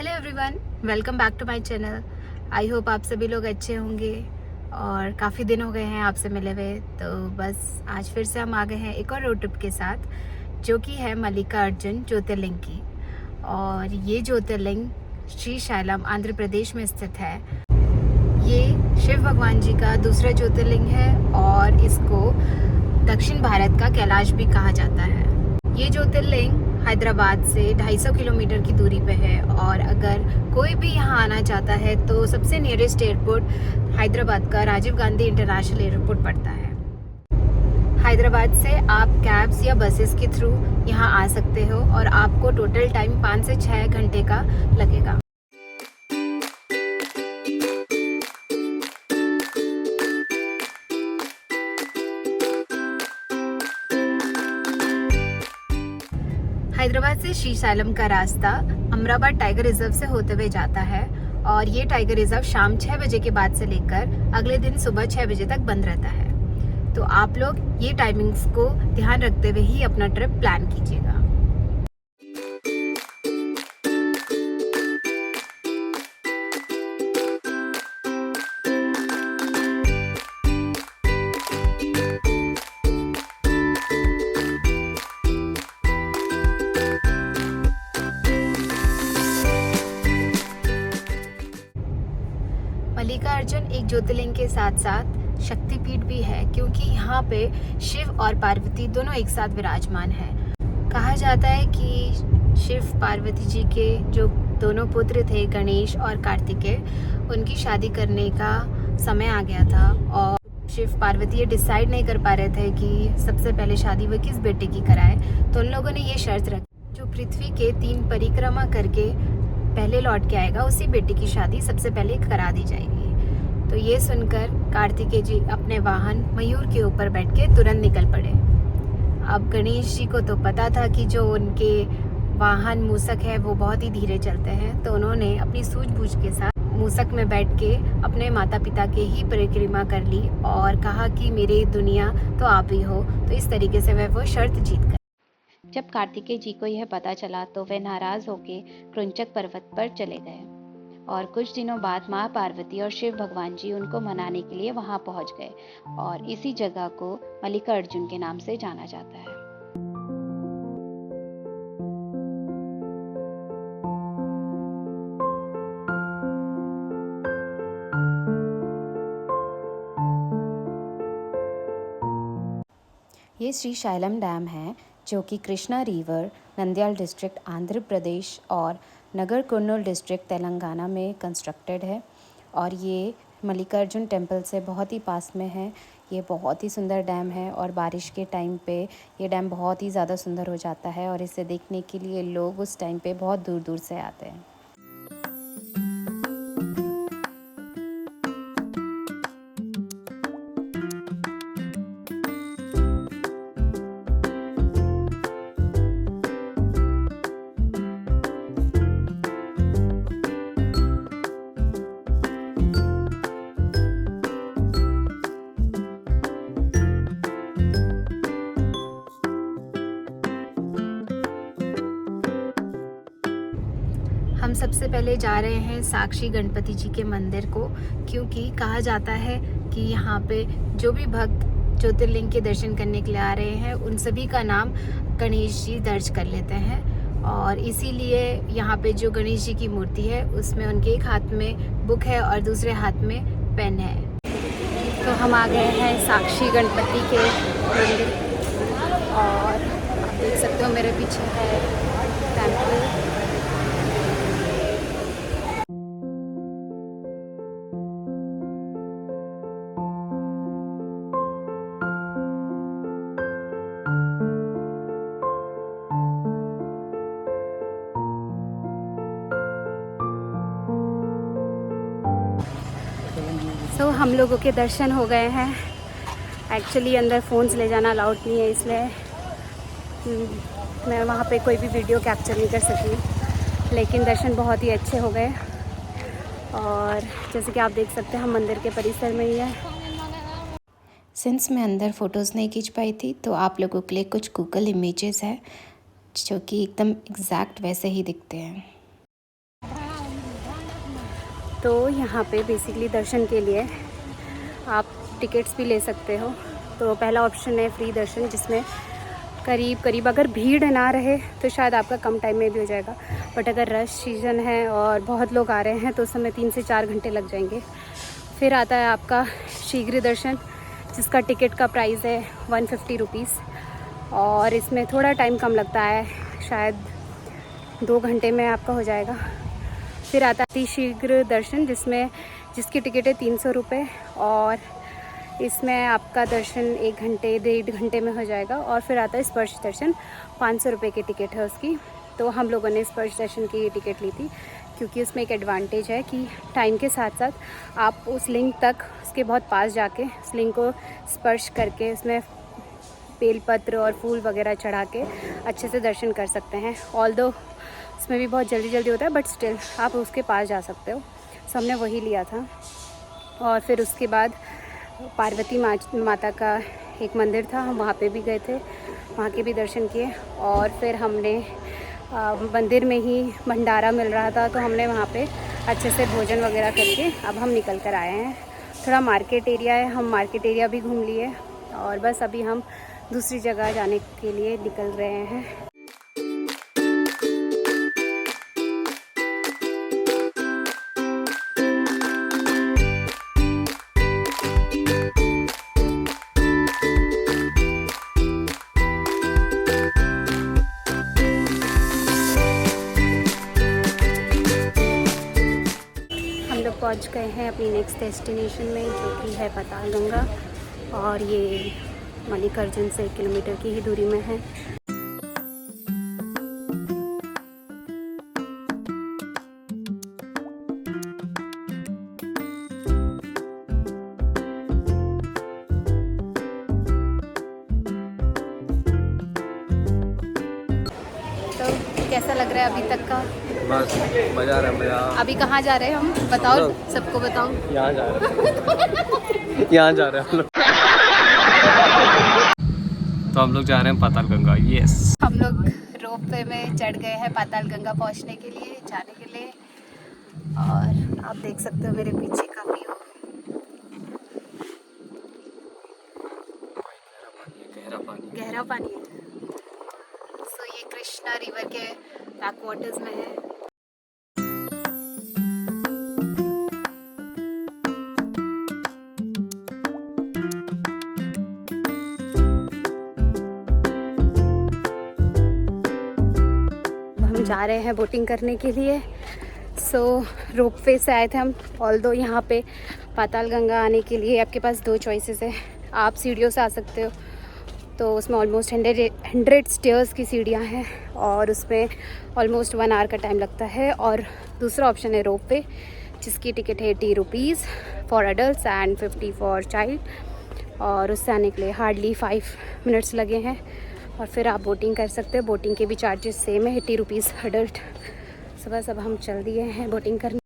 Hello everyone, welcome back to my channel. I hope आप सभी लोग अच्छे होंगे और काफ़ी दिन हो गए हैं आपसे मिले हुए। तो बस आज फिर से हम आ गए हैं एक और रोड ट्रिप के साथ, जो कि है मल्लिकार्जुन ज्योतिर्लिंग की। और ये ज्योतिर्लिंग श्री शैलम आंध्र प्रदेश में स्थित है। ये शिव भगवान जी का दूसरा ज्योतिर्लिंग है और इसको दक्षिण भारत का कैलाश भी कहा जाता है। ये ज्योतिर्लिंग हैदराबाद से 250 किलोमीटर की दूरी पे है और अगर कोई भी यहाँ आना चाहता है तो सबसे नियरेस्ट एयरपोर्ट हैदराबाद का राजीव गांधी इंटरनेशनल एयरपोर्ट पड़ता है। हैदराबाद से आप कैब्स या बसेस के थ्रू यहाँ आ सकते हो और आपको टोटल टाइम 5 से 6 घंटे का लगेगा। हैदराबाद से श्री शैलम का रास्ता अमराबाद टाइगर रिजर्व से होते हुए जाता है और ये टाइगर रिजर्व शाम 6 बजे के बाद से लेकर अगले दिन सुबह 6 बजे तक बंद रहता है। तो आप लोग ये टाइमिंग्स को ध्यान रखते हुए ही अपना ट्रिप प्लान कीजिएगा। मल्लिकार्जुन एक ज्योतिर्लिंग के साथ साथ शक्तिपीठ भी है, क्योंकि यहाँ पे शिव और पार्वती दोनों एक साथ विराजमान हैं। कहा जाता है कि शिव पार्वती जी के जो दोनों पुत्र थे, गणेश और कार्तिकेय, उनकी शादी करने का समय आ गया था और शिव पार्वती ये डिसाइड नहीं कर पा रहे थे कि सबसे पहले शादी वो किस बेटे की कराए। तो उन लोगों ने ये शर्त रखी, जो पृथ्वी के 3 परिक्रमा करके पहले लौट के आएगा उसी बेटे की शादी सबसे पहले करा दी जाएगी। तो ये सुनकर कार्तिकेय जी अपने वाहन मयूर के ऊपर बैठ के तुरंत निकल पड़े। अब गणेश जी को तो पता था कि जो उनके वाहन मूसक है वो बहुत ही धीरे चलते हैं, तो उन्होंने अपनी सूझबूझ के साथ मूसक में बैठ के अपने माता पिता के ही परिक्रमा कर ली और कहा कि मेरी दुनिया तो आप ही हो। तो इस तरीके से वह वो शर्त जीत गए। जब कार्तिकेय जी को यह पता चला तो वे नाराज होकर कृंचक पर्वत पर चले गए और कुछ दिनों बाद माँ पार्वती और शिव भगवान जी उनको मनाने के लिए वहां पहुंच गए और इसी जगह को मल्लिकार्जुन के नाम से जाना जाता है। ये श्री शैलम डैम है, जो कि कृष्णा रिवर, नंदयाल डिस्ट्रिक्ट आंध्र प्रदेश और नगर कुर्नूल डिस्ट्रिक्ट तेलंगाना में कंस्ट्रक्टेड है और ये मल्लिकार्जुन टेम्पल से बहुत ही पास में है। ये बहुत ही सुंदर डैम है और बारिश के टाइम पे ये डैम बहुत ही ज़्यादा सुंदर हो जाता है और इसे देखने के लिए लोग उस टाइम पे बहुत दूर दूर से आते हैं। हम सबसे पहले जा रहे हैं साक्षी गणपति जी के मंदिर को, क्योंकि कहा जाता है कि यहाँ पे जो भी भक्त ज्योतिर्लिंग के दर्शन करने के लिए आ रहे हैं उन सभी का नाम गणेश जी दर्ज कर लेते हैं और इसीलिए यहाँ पे जो गणेश जी की मूर्ति है उसमें उनके एक हाथ में बुक है और दूसरे हाथ में पेन है। तो हम आ गए हैं साक्षी गणपति के मंदिर और आप देख सकते हो मेरे पीछे है टेम्पल। तो हम लोगों के दर्शन हो गए हैं। एक्चुअली अंदर फ़ोन्स ले जाना अलाउड नहीं है, इसलिए मैं वहाँ पे कोई भी वीडियो कैप्चर नहीं कर सकी, लेकिन दर्शन बहुत ही अच्छे हो गए। और जैसे कि आप देख सकते हैं हम मंदिर के परिसर में ही है। सिंस मैं अंदर फ़ोटोज़ नहीं खींच पाई थी तो आप लोगों के लिए कुछ गूगल इमेजेस है जो कि एकदम एग्जैक्ट वैसे ही दिखते हैं। तो यहाँ पे बेसिकली दर्शन के लिए आप टिकट्स भी ले सकते हो। तो पहला ऑप्शन है फ्री दर्शन, जिसमें करीब अगर भीड़ ना रहे तो शायद आपका कम टाइम में भी हो जाएगा, बट अगर रश सीज़न है और बहुत लोग आ रहे हैं तो उस समय 3 से 4 घंटे लग जाएंगे। फिर आता है आपका शीघ्र दर्शन, जिसका टिकट का प्राइस है 150 रुपीज़, और इसमें थोड़ा टाइम कम लगता है, शायद 2 घंटे में आपका हो जाएगा। फिर आता है शीघ्र दर्शन, जिसकी टिकट है 300 रुपये, और इसमें आपका दर्शन 1 घंटे 1.5 घंटे में हो जाएगा। और फिर आता है स्पर्श दर्शन, 500 रुपये की टिकट है उसकी। तो हम लोगों ने स्पर्श दर्शन की टिकट ली थी, क्योंकि उसमें एक एडवांटेज है कि टाइम के साथ साथ आप उस लिंग तक, उसके बहुत पास जाके उस लिंग को स्पर्श करके उसमें बेलपत्र और फूल वगैरह चढ़ा के अच्छे से दर्शन कर सकते हैं। ऑल्दो उसमें भी बहुत जल्दी होता है, बट स्टिल आप उसके पास जा सकते हो। सो हमने वही लिया था। और फिर उसके बाद पार्वती माता का एक मंदिर था, हम वहाँ पे भी गए थे, वहाँ के भी दर्शन किए। और फिर हमने मंदिर में ही भंडारा मिल रहा था, तो हमने वहाँ पे अच्छे से भोजन वगैरह करके अब हम निकल कर आए हैं। थोड़ा मार्केट एरिया है, हम मार्केट एरिया भी घूम लिए, और बस अभी हम दूसरी जगह जाने के लिए निकल रहे हैं। पहुंच गए हैं अपनी नेक्स्ट डेस्टिनेशन में, जो कि है पाताल गंगा, और ये मल्लिकार्जुन से 1 किलोमीटर की ही दूरी में है। तो कैसा लग रहा है अभी तक का? बस मजा आ रहा है, मजा। अभी कहाँ जा रहे हैं हम? बताओ, सबको बताओ। यहाँ जा रहे हैं यहाँ जा रहे हैं हम लोग। तो हम लोग जा रहे हैं पाताल गंगा। यस, हम लोग रोपवे में चढ़ गए हैं पाताल गंगा पहुँचने के लिए, जाने के लिए। और आप देख सकते हो मेरे पीछे का व्यू। गहरा पानी है। सो ये कृष्णा रिवर के बैक वाटर्स में है। हम जा रहे हैं बोटिंग करने के लिए। सो रोपवे से आए थे हम। ऑल्दो यहाँ पे पाताल गंगा आने के लिए आपके पास 2 चॉइसेस है। आप सीढ़ियों से आ सकते हो, तो उसमें ऑलमोस्ट 100 स्टेयर्स की सीढ़ियाँ हैं, और उसमें ऑलमोस्ट 1 आवर का टाइम लगता है। और दूसरा ऑप्शन है रोपवे, जिसकी टिकट है 80 rupees for adults and 50 for child. और उससे आने के लिए हार्डली 5 मिनट्स लगे हैं। और फिर आप बोटिंग कर सकते हो। बोटिंग के भी चार्जेस सेम है, 80 रुपीज़ एडल्ट। सुबह सब हम चल दिए हैं बोटिंग करने।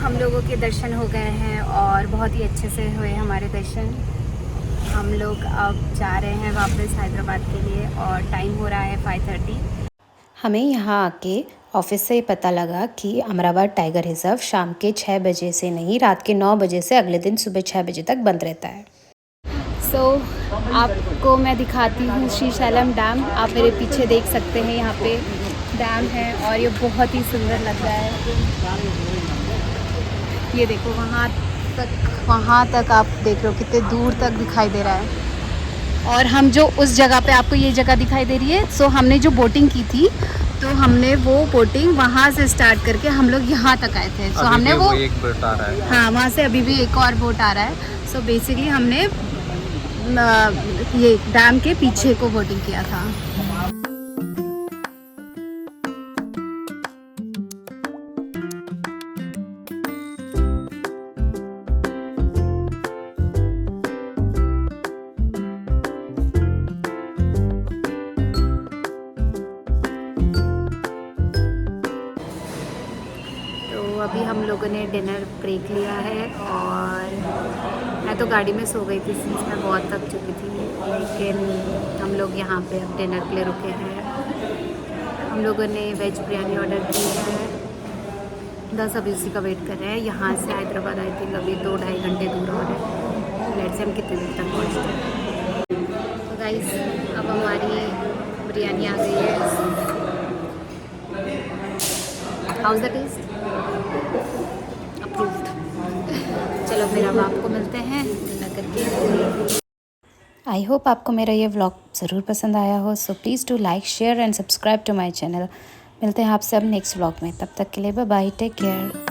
हम लोगों के दर्शन हो गए हैं, और बहुत ही अच्छे से हुए हमारे दर्शन। हम लोग अब जा रहे हैं वापस हैदराबाद के लिए, और टाइम हो रहा है 5:30। हमें यहाँ आके ऑफिस से पता लगा कि अमरावती टाइगर रिजर्व शाम के 6 बजे से नहीं, रात के 9 बजे से अगले दिन सुबह 6 बजे तक बंद रहता है। सो आपको मैं दिखाती हूँ श्रीशैलम डैम। आप मेरे पीछे देख सकते हैं, यहाँ पे डैम है, और ये बहुत ही सुंदर लग रहा है। ये देखो, वहाँ तक आप देख रहे हो कितने दूर तक दिखाई दे रहा है। और हम जो उस जगह पे, आपको ये जगह दिखाई दे रही है, सो हमने जो बोटिंग की थी, तो हमने वो बोटिंग वहाँ से स्टार्ट करके हम लोग यहाँ तक आए थे। सो हमने वो एक बोट आ रहा है। हाँ, वहाँ से अभी भी एक और बोट आ रहा है। सो बेसिकली हमने ये डैम के पीछे को बोटिंग किया था। अभी हम लोगों ने डिनर ब्रेक लिया है और मैं तो गाड़ी में सो गई थी सिंस मैं बहुत थक चुकी थी, लेकिन हम लोग यहाँ पे अब डिनर के लिए रुके हैं। हम लोगों ने वेज बिरयानी ऑर्डर की है, 10 अभी उसी का वेट कर रहे हैं। यहाँ से हैदराबाद आई थिंक अभी 2-2.5 घंटे दूर हो रहे हैं। लेट्स से हम कितने देर तक पहुँचते हैं। तो गाइस अब हमारी बिरयानी आ गई है। How's the taste? अप्रूव्ड। चलो फिर अब आपको मिलते हैं डिनर करके। आई होप आपको मेरा ये व्लॉग ज़रूर पसंद आया हो। So please do like, share and subscribe to my channel. मिलते हैं आपसे अब नेक्स्ट व्लॉग में। तब तक के लिए बाय बाय, टेक केयर।